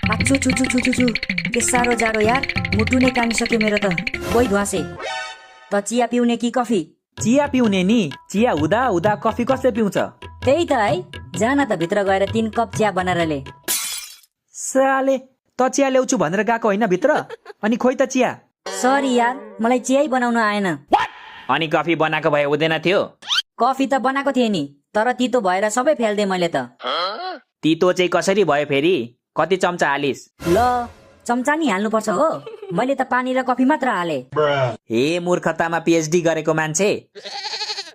आछु छु छु छु छु छु के साह्रो जाडो यार, मुटु नै कामिसक्यो मेरो त। बोइ ध्वासे, त चिया पिउने कि कफी? चिया पिउने नि। चिया हुँदा हुँदा कफी कसले पिउँछ? त्यही त है, जान त भित्र गएर 3 कप चिया बनाएर ले। साले, त चिया ल्याउँछु भनेर गएको होइन भित्र? अनि खोइ त चिया। सरी यार, मलाई चियै बनाउन आएन। अनि कफी बनाएको भए हुँदैन थियो? कफी त बनाएको थिएँ नि, तर तितो भएर सबै फ्याल्दे मैले त। तितो चाहिँ कसरी भयो फेरि? कति चम्चा हालिस्? ल, चम्चा नि हाल्नुपर्छ हो? मैले त पानी र कफी मात्र हाले। हे मूर्खतामा पिएचडी गरेको मान्छे,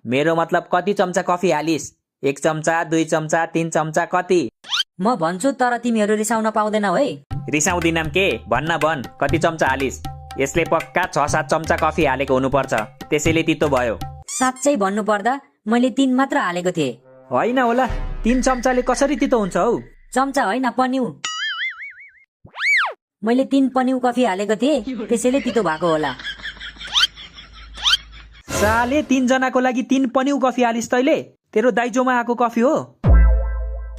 मेरो मतलब कति चम्चा कफी हालिस्? 1 चम्चा, 2 चम्चा, 3 चम्चा कति? म भन्छु तर तिमीहरू रिसाउन पाउँदैनौ है। रिसाउँदिनम के? भन् कति चम्चा हालिस्? यसले पक्का 6-7 चम्चा कफी हालेको हुनुपर्छ, त्यसैले तितो भयो। साँच्चै भन्नु पर्दा मैले 3 मात्र हालेको थिएँ। होइन होला, 3 चम्चाले कसरी तितो हुन्छ हौ? चम्चा होइन, पन्यु। मैले 3 पन्यु कफी हालेको थिएँ, त्यसैले तितो भएको होला। साले, 3 जनाको लागि 3 पन्यु कफी हालिस् तैले? तेरो दाइजोमा आएको कफी हो?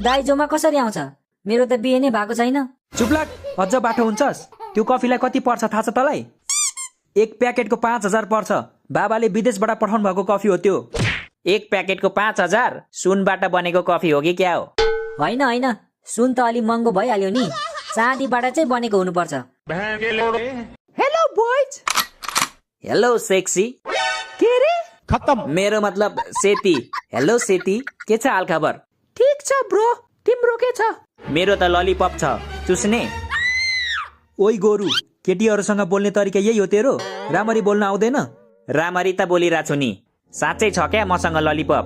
दाइजोमा कसरी आउँछ? मेरो त बिहे नै भएको छैन। चुप्लाक, अझ बाठो हुन्छस्। त्यो कफीलाई कति पर्छ थाहा छ तँलाई? 1 प्याकेटको 5000 पर्छ। बाबाले विदेशबाट पठाउनु भएको कफी हो त्यो। 1 प्याकेटको 5000? सुनबाट बनेको कफी हो कि क्या हो? होइन होइन, सुन त अलि महँगो भइहाल्यो नि, चाँदीबाट चाहिँ बनेको हुनुपर्छ। Hello boys. Hello sexy. के रे? खत्म। मेरो मतलब सेती। हेलो सेती, के छ हाल खबर? ठीक छ ब्रो, तिम्रो के छ? मेरो त ललिपप छ, चुस्ने। ओइ गोरु, केटीहरूसँग बोल्ने तरिका यही हो तेरो? रामरी बोल्न आउँदैन? रामरी त बोलिरहेको छु नि। साँच्चै छ क्या मसँग ललिपप?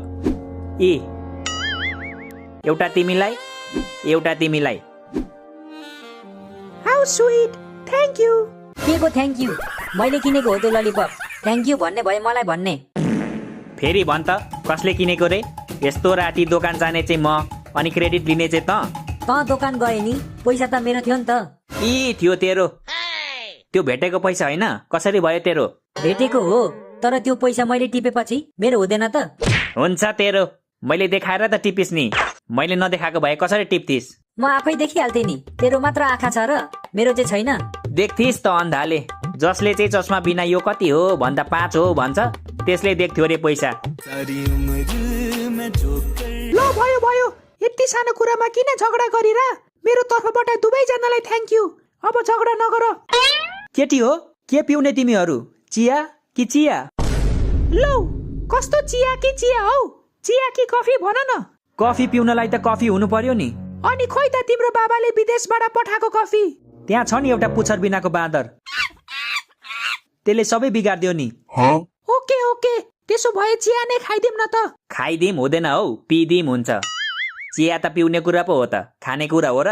एउटा तिमीलाई, एउटा तिमीलाई। How sweet, thank you. के को थ्याङ्क यू? मैले किनेको हो त्यो ललिपप। थ्याङ्क यू भन्ने भए मलाई भन्ने। फेरि भन् त, कसले किनेको रे? यस्तो राति दोकान जाने चाहिँ म, अनि क्रेडिट लिने चाहिँ त दोकान गए नि, पैसा त मेरो थियो नि त। थियो तेरो। त्यो भेटेको पैसा होइन, कसरी भयो तेरो? भेटेको हो, तर त्यो पैसा मैले टिपेपछि मेरो हुँदैन त? हुन्छ तेरो, मैले देखाएर त टिपिस् नि। मैले नदेखाएको भए कसरी टिप्थिस्? म आफै देखिहाल्थे नि, तेरो मात्र आँखा छ र मेरो चाहिँ छैन। देख्थिस् त अन्धाले। जसले चाहिँ चस्मा बिना यो कति हो भन्दा 5 हो भन्छ, त्यसले देख्थ्यो रे पैसा। ल भयो भयो, यति सानो कुरामा किन झगडा गरिरा? मेरो तर्फबाट दुवैजनालाई थ्याङ्क यू। अब झगडा नगर। केटी हो, के पिउने तिमीहरू? चिया कि चिया? लौ, कस्तो चिया कि चिया हौ? चिया कि कफी भन न? कफी पिउनलाई त कफी हुनु पर्यो नि। अनि खोइ त तिम्रो बाबाले विदेशबाट पठाएको कफी। त्यहाँ छ नि एउटा पुच्छर बिनाको बाँदर, त्यसले सबै बिगार्दियो नि। ओके ओके, त्यसो भए चिया नै खाइदिम न त। खाइदिम हुँदैन हौ, पिदिम हुन्छ। चिया त पिउने कुरा पो हो त, खाने कुरा हो र?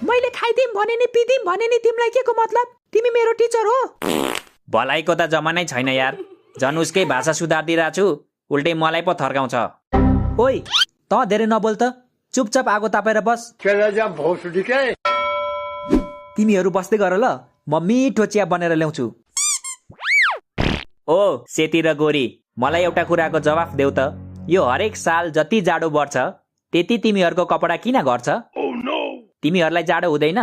मैले खाइदिम भने नि पिदिम भने नि तिमीलाई के को मतलब? तिमी मेरो टिचर हो? भलाइको त जमानै छैन यार। झन् उसकै भाषा सुधार्दिरहेको छु, उल्टै मलाई पो थर्काउँछ। ओइ, त धेरै नबोल त, चुपचाप आगो तापेर बस। तिमीहरू बस्दै गर ल, म मिठो चिया बनेर ल्याउँछु। ओ सेती र गोरी, मलाई एउटा कुराको जवाफ देऊ त। यो हरेक साल जति जाडो बढ्छ, त्यति तिमीहरूको कपडा किन घट्छ? तिमीहरूलाई जाडो हुँदैन?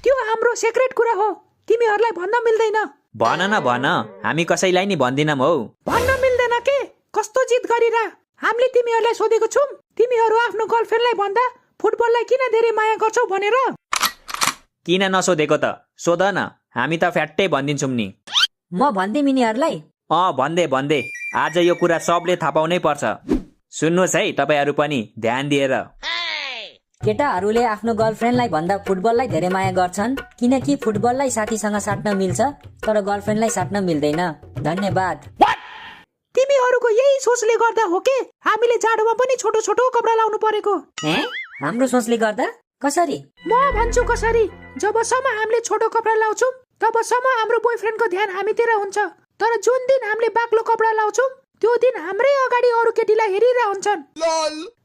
त्यो हाम्रो सिक्रेट कुरा हो, तिमीहरूलाई भन्न मिल्दैन। भन न भन, हामी कसैलाई नि भन्दिनौँ हौ। भन्न मिल्दैन के? कस्तो जिद गरिरा? हामीले तिमीहरूलाई सोधेको छौं, तिमीहरू आफ्नो गर्लफ्रेन्डलाई भन्दा फुटबललाई किन धेरै माया गर्छौ भनेर? किन नसोधेको त? सोध न, हामी त फ्याट्टै भनिदिन्छौँ नि। म भन्दिम यिनीहरूलाई। भन्दै आज यो कुरा सबले थाहा पाउनै पर्छ। सुन्नुहोस् है तपाईहरू पनि ध्यान दिएर। केटाहरूले आफ्नो गर्लफ्रेन्डलाई भन्दा फुटबललाई धेरै माया गर्छन्, किनकि फुटबललाई साथीसँग साट्न मिल्छ तर गर्लफ्रेन्डलाई साट्न मिल्दैन। धन्यवाद। तिमीहरूको यही सोचले गर्दा हो के हामीले जाडोमा पनि छोटो छोटो कपडा लाउनु परेको? हाम्रो सोचले गर्दा? कसरी? म भन्छु कसरी। जबसम्म हामीले छोटो कपडा लाउँछौं तबसम्म हाम्रो बोयफ्रेन्डको ध्यान हामीतिर हुन्छ, तर जुन दिन हामीले बाक्लो कपडा लाउँछौं त्यो दिन हाम्रै अगाडि अरू केटीलाई हेरिरह हुन्छन्।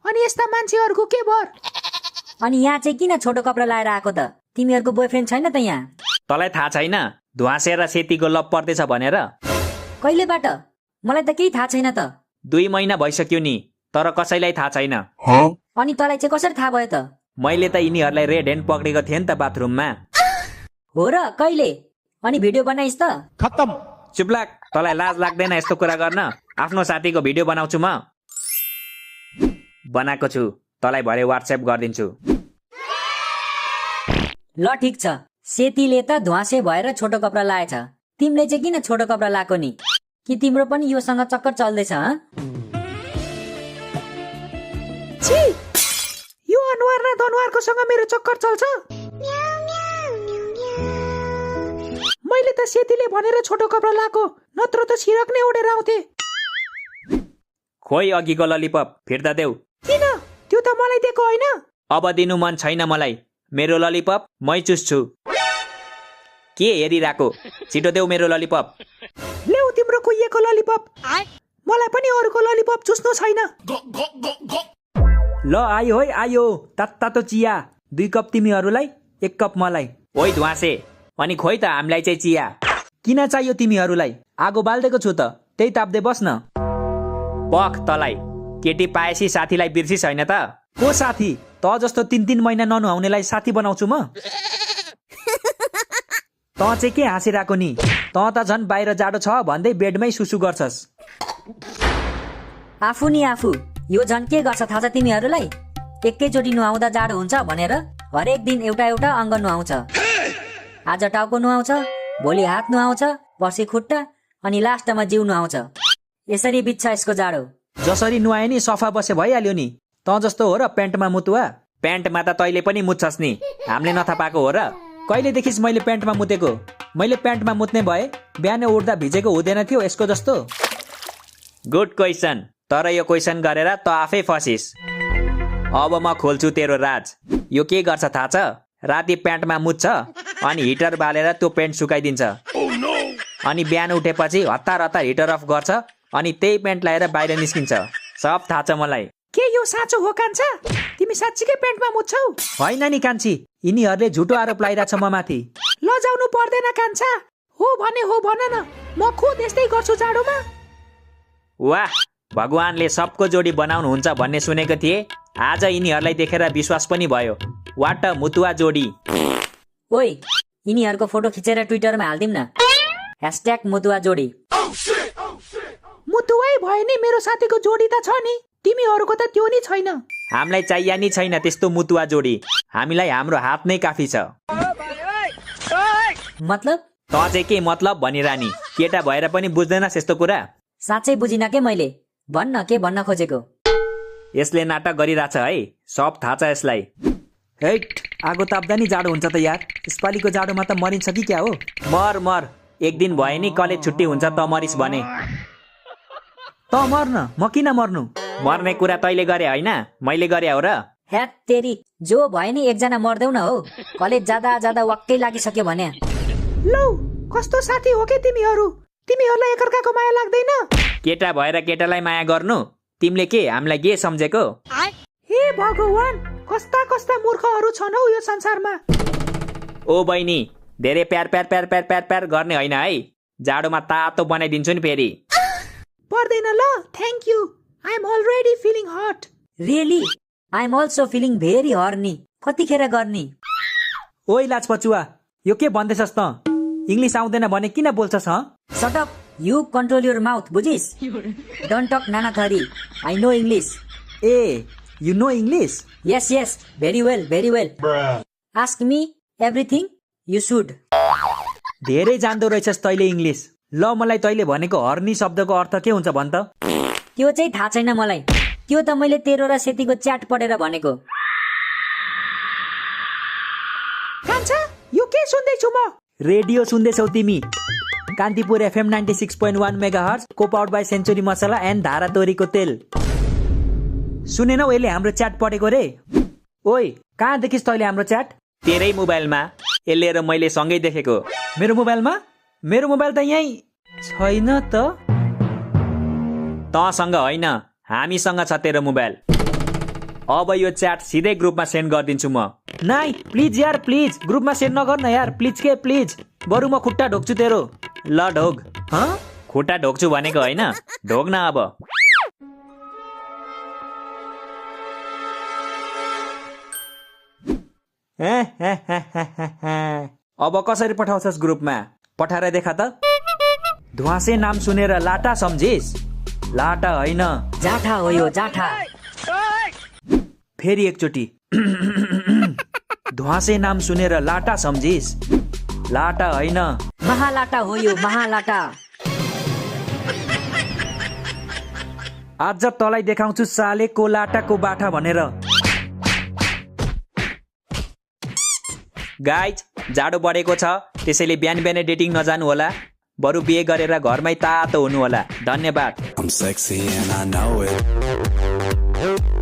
अनि यस्ता मान्छेहरूको के भर? अनि यहाँ चाहिँ किन छोटो कपडा लाएर आएको त? तिमीहरूको बोयफ्रेन्ड छैन त यहाँ? तँलाई थाहा छैन ध्वासे र सेतीको लभ पर्दैछ भनेर? कहिलेबाट? मलाई त केही थाहा छैन त। 2 महिना भइसक्यो नि, तर कसैलाई थाहा छैन। अनि तँलाई चाहिँ कसरी थाहा भयो त? मैले त यिनीहरूलाई रेड ह्यान्ड पक्रेको थिएँ नि त बाथरुममा। हो र कहिले? अनि भिडियो बनाइस् त? चुप लाग, तँलाई लाज लाग्दैन यस्तो कुरा गर्न? आफ्नो साथीको भिडियो बनाउँछु म। बनाएको छु, तँलाई भरे व्हाट्सएप गरिदिन्छु। ल ठिक छ। सेतीले त ध्वासे भएर छोटो कपडा लाएछ, तिमीले चाहिँ किन छोटो कपडा लाएको नि? कि तिम्रो पनि योसँग चक्कर चल्दैछ? छी, यो अनुहार न धनुहारको सँग मेरो चक्कर चल्छ। मैले त सेतीले भनेर छोटो कपडा लाएको, नत्र त छिरक नै उडेर आउँथे। खोइ अघिको ललिपप फिर्ता देऊ। किन? त्यो त मलाई दिएको होइन। अब दिनु मन छैन मलाई, मेरो ललिपप मै चुस्छु। के हेरिरहेको? छिटो देऊ मेरो ललिपप। ल्याउ तिम्रो कुहिएको ललिपप। मलाई पनि अरूको ललिपप चुस्नु छैन। ल आयो है आयो, तातो चिया 2 कप तिमीहरूलाई, 1 कप मलाई। ओइ ध्वासे, अनि खोइ त हामीलाई चाहिँ चिया। किन चाहियो तिमीहरूलाई? आगो बाल्देको छु त, त्यही ताप्दै बस् न। पख तलाई, केटी पाएसी साथीलाई बिर्सिस होइन त? को साथी? त जस्तो 3 महिना ननुहाउनेलाई साथी बनाउँछु म? त चाहिँ के हाँसिरहेको नि? त झन् बाहिर जाडो छ भन्दै बेडमै सुसु गर्छस्। आफू नि आफू, यो झन् के गर्छ थाहा छ तिमीहरूलाई? एकैचोटि नुहाउँदा जाडो हुन्छ भनेर हरेक दिन एउटा एउटा अङ्ग नुहाउँछ। आज टाउको नुहाउँछ, भोलि हात नुहाउँछ, पर्सि खुट्टा, अनि लास्टमा जिउ नुहाउँछ। यसरी बित्छ यसको जाडो। जसरी नुहाए नि सफा बसे भइहाल्यो नि। त जस्तो हो र प्यान्टमा मुतुवा? प्यान्टमा त तैँले पनि मुत्छस् नि, हामीले नथा पाएको हो र? कहिले देखिस् मैले प्यान्टमा मुतेको? मैले प्यान्टमा मुत्ने भए बिहान उठ्दा भिजेको हुँदैन थियो यसको जस्तो? गुड क्वेसन, तर यो क्वेसन गरेर त आफै फसिस्। अब म खोल्छु तेरो राज। यो के गर्छ थाहा छ? राति प्यान्टमा मुत्छ, अनि हिटर बालेर त्यो प्यान्ट सुकाइदिन्छ। अनि बिहान उठेपछि हतार हतार हिटर अफ गर्छ, अनि त्यही प्यान्ट लगाएर बाहिर निस्किन्छ। सब थाहा छ मलाई। के यो साँचो हो कान्छा? तिमी साँच्चीकै प्यान्टमा मुच्छौ? होइन नि कान्छी, यिनीहरूले झुटो आरोप लगाइरहेछ म माथि। लजाउनु पर्दैन कान्छा, हो भने हो भन न, म खुद यस्तै गर्छु जाडोमा। वाह, भगवानले सबको जोडी बनाउनुहुन्छ भन्ने सुनेको थिएँ। आज यिनीहरूलाई देखेर विश्वास पनि भयो। वाट मुतुवा जोडी। ओइ, यिनीहरूको फोटो खिचेर ट्विटरमा हालिदिउँ न, #मुतुवा जोडी। मुतुवै भयो नि, मेरो साथीको जोडी त छ नि, तिमीहरूको त त्यो नि छैन। हामीलाई चाहिया नि छैन त्यस्तो मुतुवा जोडी, हामीलाई हाम्रो हात नै काफी छ। मतलब? त चाहिँ के मतलब भनिरानी? केटा भएर पनि बुझ्दैनस् यस्तो कुरा? साँच्चै बुझिन के मैले? भन्न के भन्न खोजेको? यसले नाटक गरिरहेछ है, सब थाहा छ यसलाई। हेट, आगो ताप्दा नि जाडो हुन्छ त यार। यसपालिको जाडोमा त मरिन्छ कि क्या हो? मर मर, एक दिन भए नि कलेज छुट्टी हुन्छ त मरिस भने। त मर्न, म किन मर्नु? मर्ने कुरा तैँले गरे होइन, मैले गरे हो र? ह्याट तेरी, जो भयो नि एकजना मर्देऊ न हो। कलेज जाँदा जाँदा वाक्कै लागिसक्यो भने। लौ, कस्तो साथी हो के तिमीहरू? तिमीहरूलाई एकअर्काको माया लाग्दैन? केटा भएर केटालाई माया गर्नु? तिमीले के हामीलाई के सम्झेको? हे भगवान, कस्ता कस्ता मूर्खहरू छन् हौ यो संसारमा। ओ बहिनी, धेरै प्यार प्यार प्यार प्यार प्यार प्यार गर्ने होइन है, जाडोमा तातो बनाइदिन्छु नि फेरि। पर्दैन ल, thank you, I am already feeling hot. Really? I am also feeling very horny. कतिखेर गर्ने? ओइ लाजपचुवा, यो के भन्दैछस् त? इङ्ग्लिस आउँदैन भने किन बोल्छस् हँ? Shut up, you control your mouth, बुझिस? डोन्ट टक नाना थरी, आई नो इङ्ग्लिस। ए, you know English? Yes yes, very well very well. Ask me everything you should. धेरै जान्दो रहेछस् तैँले इङ्ग्लिस। ल मलाई तैँले भनेको हर्नी शब्दको अर्थ के हुन्छ भन् त? त्यो चाहिँ थाहा छैन मलाई, त्यो त मैले तेरो र सेतीको च्याट पढेर भनेको। कान्छा, यो के सुन्दैछु म? रेडियो सुन्दैछौ तिमी? कान्तिपुर FM 96.1 मेगाहर्ज, को powered by century masala and Dhara तोरीको तेल। सुनेनौ यसले हाम्रो च्याट पढेको रे? ओइ, कहाँ देखिस् तैँले हाम्रो च्याट? तेरै मोबाइलमा, यसले र मैले सँगै देखेको। मेरो मोबाइलमा? मेरो मोबाइल त यहीँ छैन त। तँसँग होइन, हामीसँग छ तेरो मोबाइल। अब यो च्याट सिधै ग्रुपमा सेन्ड गरिदिन्छु म। नाइ प्लिज यार, प्लिज ग्रुपमा सेन्ड नगर्न यार, प्लिज के प्लिज, बरु म खुट्टा ढोक्छु तेरो। ल ढोग। हँ, खुट्टा ढोक्छु भनेको होइन, ढोग न अब। अब कसरी पठाउँछस् ग्रुपमा पठाएर देखा त ध्वासे नाम सुनेर लाटा सम्झिस लाटा होइन जाठा हो यो जाठा फेरि एकचोटि ध्वासे नाम सुनेर लाटा सम्झिस लाटा होइन महालाटा हो यो महालाटा आज तँलाई देखाउँछु सालेको लाटाको बाठा भनेर गाइज जाडो बढेको छ त्यसैले बिहान बिहानै डेटिङ नजानु होला बरु बिहे गरेर घरमै तातो हुनु होला धन्यवाद I'm sexy and I know it.